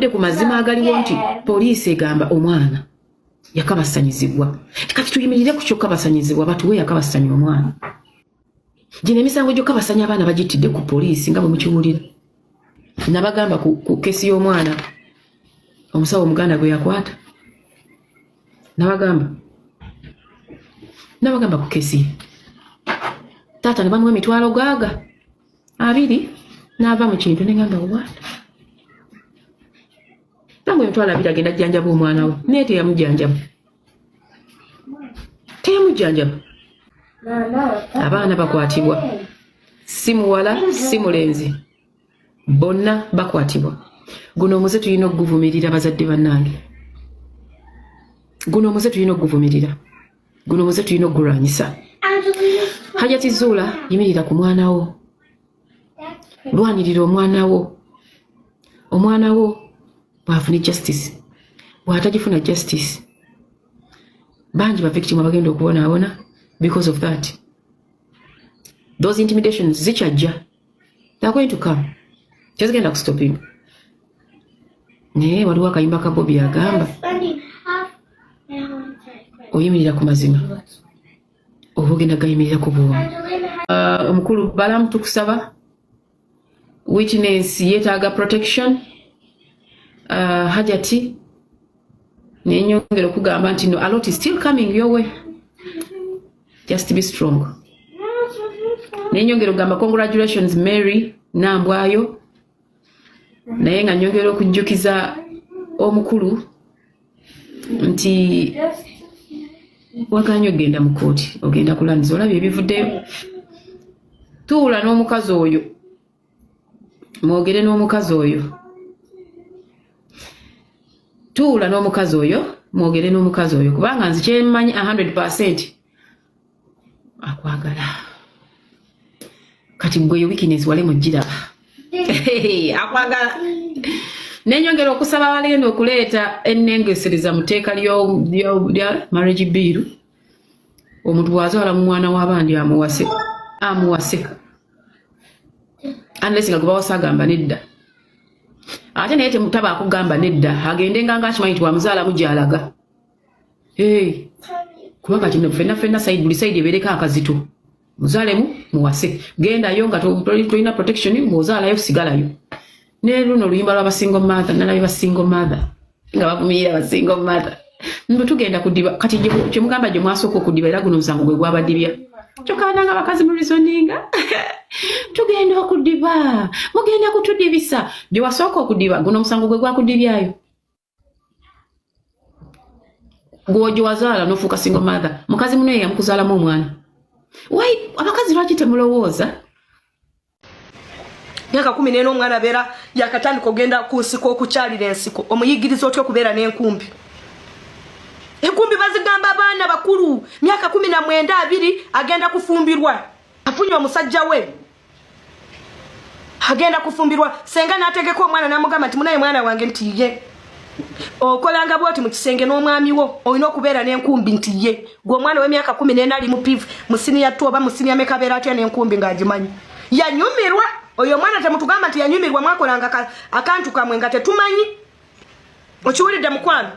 tuvudde ku mazima agaliwo nti poliisi egamba omwana yakabasanyizibwa. Kati tuyimirire ku kyokabasanyizibwa batuwe yakabasanya omwana. Gino emisango gyokabasanya abaana bagitidde ku poliisi nga bwe mukiwulira. Nabagamba ku kesi y'omwana omusawo omuganda gwe yakwata. Nabagamba ku kesi. Taata ne bamuwa emitwalo gaaga 2 n'ava mu kintu ne ngamba what? Tangu emitwalo 2 agenda jjanjaba omwana we. Naye teyamujjanjaba. Abaana bakwatibwa. Si muwala, si mulenzi. Bonna bakwatibwa. Guno omuze tulina okuguvumirira bazadde bannange. Guno omuze tulina okuguvumirira. Guno omuze tulina okugulwanyisa. Hajjat Zullah yimirira ku mwana wo. Lwanirira omwana wo. Omwana wo bw'afuna justice. Bw'atagifuna justice. Bangi ba victim abagenda okubonaabona because of that. Those intimidations zichajja. They're going to come. Just genda ku stop him. Waliwo akayimba ka Bobby agamba oyimirira ku mazima oba ogenda gayimirira ku bwomu. Omukulu Balaam tukusaba. Witness yeetaaga protection. Hajjati nenyongera okugamba nti no, a lot is still coming your way. Just be strong. Nenyongera okugamba congratulations Mary Nambwayo. Naye nga nyongera okujjukiza omukulu nti waganya ogenda mu kooti ogenda kulaniza olabye ebivuddeyo. Tuula n'omukazi oyo mwogere n'omukazi oyo. Tuula n'omukazi oyo mwogere n'omukazi oyo kubanga nzi kyemmanyi 100% akwagala. Kati gwe weakness wale mujira akwagala. Nenyongera okusaba abalenda okuleeta ennengesereza mu tteeka lya marriage bill. Omuntu bw'azaala mu mwana w'abandi amuwase. Unless nga gubawasa agamba nedda. Ate naye temutaba akugamba nedda. Agende nga akimanyi nti wamuzaala mu gy'alaga. Kuba kati ffenna buli sayidi ebeereko akazito. Muzaalemu muwase. Gendayo nga tolina protection ng'ozaalayo sigalayo. Ne luno oluyimba lw'abasingle mother nalabye basingle mother nga bavumirira basingle mother. Mbu tugenda kudiba kati gye mugamba gye mwasooka okudiba era guno musango gwe gwabadibya. Kyokka nga bakazi mu reasoninga tugenda okudiba mugenda kutudibisa gye wasooka okudiba guno musango gwe gwakudibyayo. Gwojo wazaala n'ofuuka single mother mukazi muno yamukuzaalamu omwana. Wai abakazi lwaki temulowooza? Myaka 14 omwana beera yakatandika ogenda ku nsiko okukyalira ensiko omuyigiriza otyo okubeera n'enkumbi. Enkumbi bazigamba abaana bakulu myaka 19 agenda kufumbirwa. Afunye omusajja we agenda kufumbirwa. Senga n'ategeka omwana n'amugamba nti munaye mwana wange nti ye okolanga bwoti mu kisenge n'omwami wo olina okubeera n'enkumbi nti ye gwe omwana w'emyaka 14 ali mu pivu musini ya tuoba musini ya mekabeera atya n'enkumbi ng'agimanyi. Yanyumirwa oyo mwana temutugamba nti yanyumirwa mwakolanga akantu kamwe nga tetumanyi. Okiwulidde mukwano?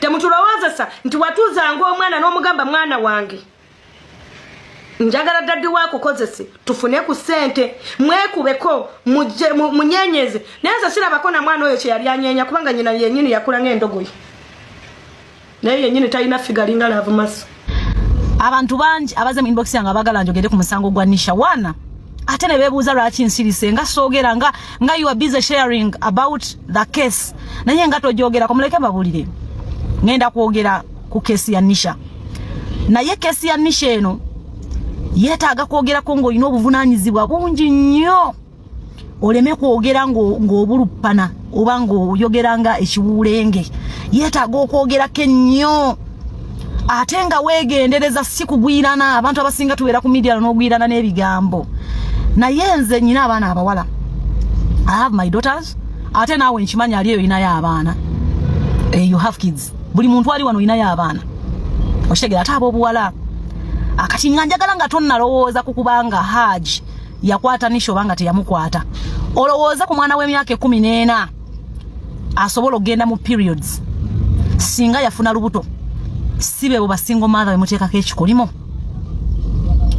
Temutulowozesa nti watuuzanga omwana n'omugamba mwana wange njagala daddi wakukozese tufune ku ssente mwekubeko munyenyeze. Naye nze sirabako na mwana oyo kye yali anyeenya kubanga nyina yennyini yakula ng'endogoyi. Naye yennyini talina figalinga laavu maso. Abantu bangi abaze mu inbox yange abagala njogere ku musango gwa Nisha wana. Ate ne beebuuza lwaki nsirise nga soogera nga you are busy sharing about the case. Naye nga tojogera ko muleke babulire. Ngenda kwogera ku kesi ya Nisha. Naye kesi ya Nisha eno yeetaaga kwogera ko ng'olina obuvunaanyizibwa bungi nnyo. Oleme kwogera ng'obulupana oba ng'oyogera nga ekiwulenge. Yeetaaga okwogerako ennyo. Ate nga weegendereza si kugwirana. Abantu abasinga tubeera ku media n'ogwirana n'ebigambo. Naye nze nnyina abaana abawala. I have my daughters. Ate naawe nkimanyi ali eyo yinayo abaana. You have kids. Buli muntu ali wano yinayo abaana. Okitegera ate ab'obuwala. Akati nga njagala nga tonnalowooza ku kubanga Hajj yakwata Nisha obanga teyamukwata. olowooza ku mwana w'emyaka 14 asobola okgenda mu periods singa yafuna lubuto sibe bo basingo mother bemuteekako ekikolimo.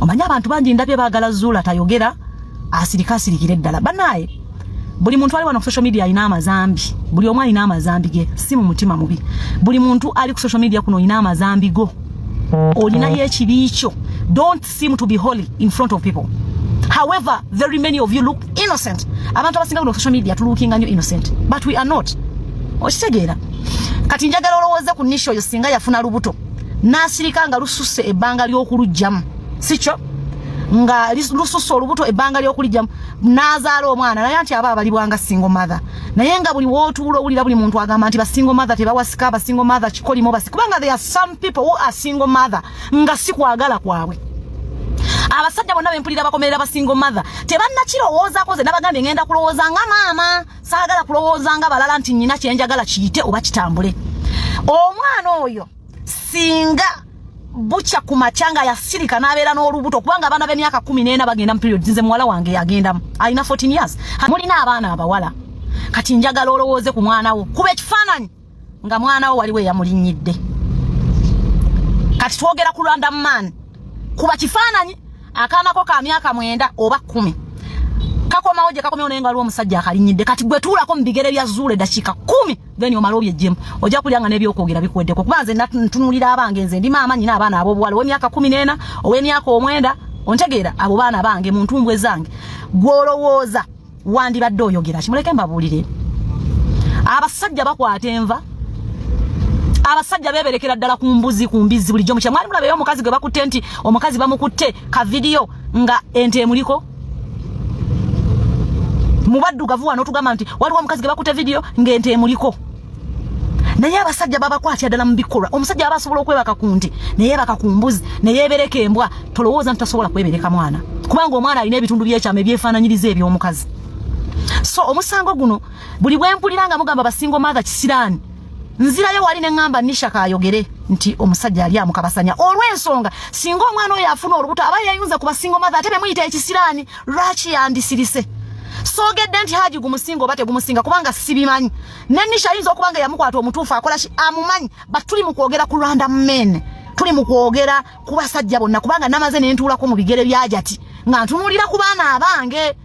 Omanyi abantu bangi ndabye baagala Zullah tayogera asirikire ddala. Banaye buli muntu ali wano ku social media alina amazambi, buli omu alina amazambi ge, si mu mutima mubi. Buli muntu ali ku social media kuno alina amazambi go, olina yekibi kyo. Don't seem to be holy in front of people. However, very many of you look innocent. Abantu abasinga ku social media tulookinga nnyo innocent, but we are not. Okitegeera? Kati njagala olowooze ku nisho yo singa yafuna lubuto nasirika nga lususse ebbanga ly'okulujjamu, sikyo? Nga lususse olubuto ebbanga ly'okulijjamu nazaala omwana, naye anti aba abalibwanga single mother. Naye nga buli wootuula owulira buli muntu agamba nti basingle mother tebawasika, basingle mother kikolimo basi, kubanga there are some people who are single mother nga si kwagala kwabwe. Abasajja bonna bempulira bakomerera basingle mother tebannakirowoozaako, ze nabagambye ngenda kulowooza nga maama, saagala kulowooza nga balala nti nnyina kyenjagala kiyite oba kitambule. Omwana oyo singa bucha kumachanga ya sirika nabeera n'olubuto, kubanga abaana b'emyaka 14 bagenda mu period. Nze muwala wange yagendamu alina 14 years. Mulina abaana abawala, kati njagala olowooze ku mwana wo, kuba ekifaananyi nga mwana wo waliwo eyamulinnyidde. Kati twogera ku random man, kuba kifaananyi akaanako ka myaka 9 oba 10 kakomawo gye kakomyewo naye nga waliwo omusajja akalinyidde. Kati gwe tuulako mu bigere bya Zullah dakika 10 then omala obyejjemu ojja kulyanga n'ebyokwogera bikuweddeko, kuba nze ntunuulira abange, nze ndi maama nyina abaana ab'obuwala ow'emyaka 14 ow'emyaka 9 ontegeera, abo baana bange mu ntumbwe zange. Gw'olowooza wandibadde oyogera kimuleke mbabuulire. Abasajja bakwata enva, abasajja beberekera ddala ku mbuzi ku mbizi bulijjo mukya. Mwali mulabeyo omukazi gwe bakutte nti omukazi bamukutte ka video nga ente emuliko? Mubaddugavu wano tugamba nti waliwo omukazi gwe bakutte video ng'ente emuliko. Naye abasajja babakwatya ddala mu bikolwa. Omusajja aba asobola okwebaka ku nte naye yebaka ku mbuzi naye yebereka embwa, tolowooza nti tasobola kwebereka mwana, kubanga omwana alina ebitundu by'ekyama ebyefaananyiriza eby'omukazi. So omusango guno buli bwe mpulira nga mugamba basingle mother kisiraani, nzirayo wali ne ngamba Nisha kayogere nti omusajja ali amukabasanya olw'ensonga singa omwana oyo afuna olubuto aba yayunze ku basingle mother ate bemuyita ekisiraani lwaki yandisirise. Soogedde nti Haji gumusinga oba tegumusinga kubanga sibimanyi. Ne Nisha ayinza okubanga yamukwata omutuufu akola ki amumanyi, but tuli mu kwogera ku random men, tuli mu kwogera ku basajja bonna, kubanga namaze ne ntuulako mu bigere bya Hajjati nga ntunuulira ku baana abange.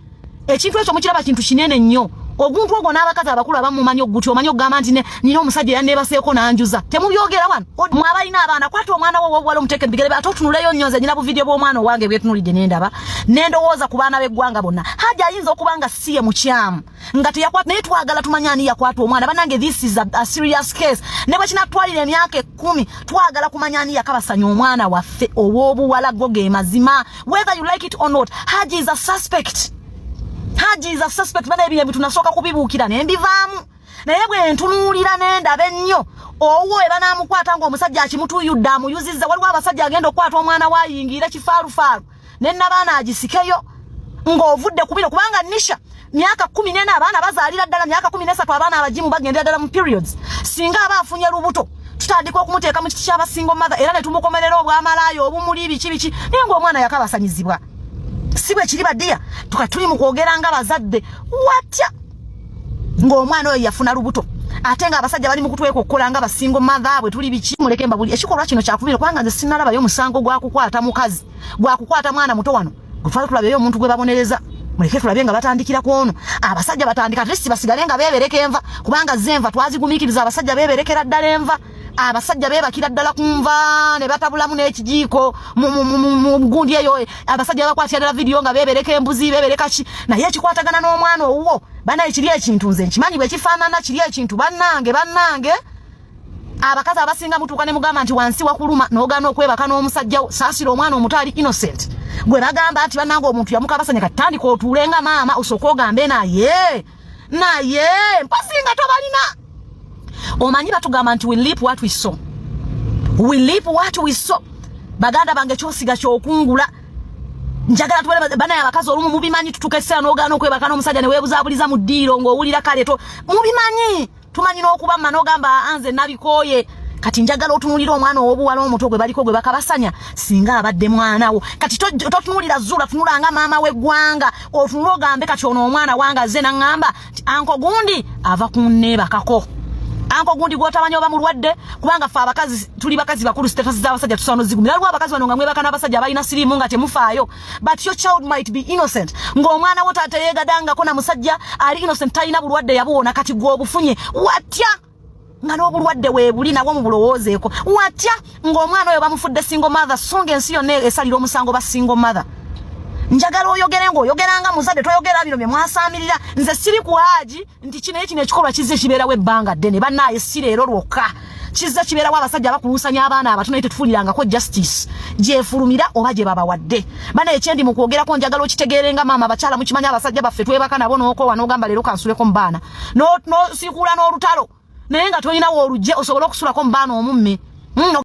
Ekintu ekyo mukiraba kintu kinene nnyo. Oguntu ogwo n'abakazi abakulu abamumanyi oguti omanyi ogamba nti nina omusajja yanneebaseeko n'anjuza. Temubyogera wano. Mwabalina abaana kwata omwana wo w'obuwala omuteeke mu bigere ate otunuleyo nnyo. Nze nyina bu video bw'omwana owange bwetunulidde n'endaba n'endowooza ku baana b'eggwanga bonna. Haji ayinza okuba nga si ye mukyamu nga teyakwata, naye twagala tumanye ani yakwata omwana. Bannange this is a serious case. Ne bwe kinatwalira emyaka 10 twagala kumanya ani yakabasanya omwana waffe ow'obuwala go ge mazima. Whether you like it or not, Haji is a suspect. Haji is a suspect. Bana ebyo bitunasooka kubibuukira ne mbivaamu. Naye bwe ntunuulira n'endaba ennyo owo ebanamukwata ng'omusajja akimutuyudde amuyuzizza. Waliwo abasajja agenda okukwata omwana waayingira kifaalufaalu ne nabaana agisikeyo ng'ovudde ku bino, kubanga Nisha myaka 14 abaana bazaalira ddala, myaka 13 abaana abagimu bagendera ddala mu periods. Singa aba afunye lubuto tutandika okumuteeka mu kiti ky'abasingle mother era ne tumukomerera obwamalaaya obumuli biki naye ng'omwana yakabasanyizibwa. Si bwe kiri baddiya tukatuli mu kwogera nga bazadde watya ng'omwana oyo yafuna lubuto ate nga abasajja bali mu kutweka okukola nga basingle mother bwe tuli biki. Muleke mbabuli ekikolwa kino kyakubiri kubanga nze sinalabayo omusango gwa kukwata mukazi gwa kukwata mwana muto wano gwe tulabeyo omuntu gwe babonereza. Muleke tulabe nga batandikira ku ono, abasajja batandika at least basigale nga beebereka enva, kubanga zenva twazigumiikiriza abasajja beeberekera ddala enva. Abasajja beebakira ddala ku nva ne batabulamu n'ekijiiko mu gundi eyo. Abasajja bakwatira ddala video nga beebereka embuzi beebereka ki, naye ekikwatagana n'omwana owuwo banaye kiri ekintu nze nkimanyi bwe kifaanana, kiri ekintu bannange. Abakazi abasinga mutuuka ne mugamba nti wansi wakuluma n'ogaana okwebaka n'omusajja wo, saasira omwana omuto ali innocent gwe bagamba nti bannange omuntu yamukabasanya. Katandika otuule nga maama osooka ogambe naye mpasinga tobalina. Omanyi batugamba nti we leap what we sow. We leap what we sow. Baganda bange kyosiga kyokungula. Njagala tubale banaye abakazi olumu mubimanyi tutukesera n'ogaana okwebaka n'omusajja ne weebuzaabuliza mu ddiiro ng'owulira kale to mubimanyi. Tumanyi n'okuba mma n'ogamba anze nabikooye kati njagala otunulira omwana obuwala omuto gwe baliko gwe bakabasanya singa abadde mwanawo kati totunulira Zula tunulanga maama we gwanga otunula ogambe kati ono omwana wanga ze nangamba anko gundi ava kunnebakako anko gundi gwotamanyi oba mulwadde kubanga fa abakazi tuli bakazi bakulu status z'abasajja tusano zigumira lwa abakazi bano nga mwebaka n'abasajja balina sirimu nga temufaayo but your child might be innocent ng'omwana wo taata yeegadangako na musajja ali innocent talina bulwadde yabuwona kati gw'obufunye watya nga n'obulwadde weebuli nabwo mu bulowoozeeko watya ng'omwana oyo bamufudde single mother songa ensi yonna esalira omusango ba single mother njagala oyogere ng'oyogeranga muzadde toyogera bino bye mwasaamirira nze siri ku Haji nti kino ekikolwa kizze kibeerawo ebbanga ddene bannaaye si leero lwokka kizze kibeerawo abasajja bakuluusanya abaana abato naye tetufulirangako justice gyefulumira oba gye babawadde bana ekyendi mu kwogerako njagala okitegeerenga maama abakyala mukimanyi abasajja baffe twebaka nabo n'okoowa n'ogamba leero kansuleko mu baana n'osiikuula n'olutalo naye nga tolinawo olugje osobola okusulako mu baana omumme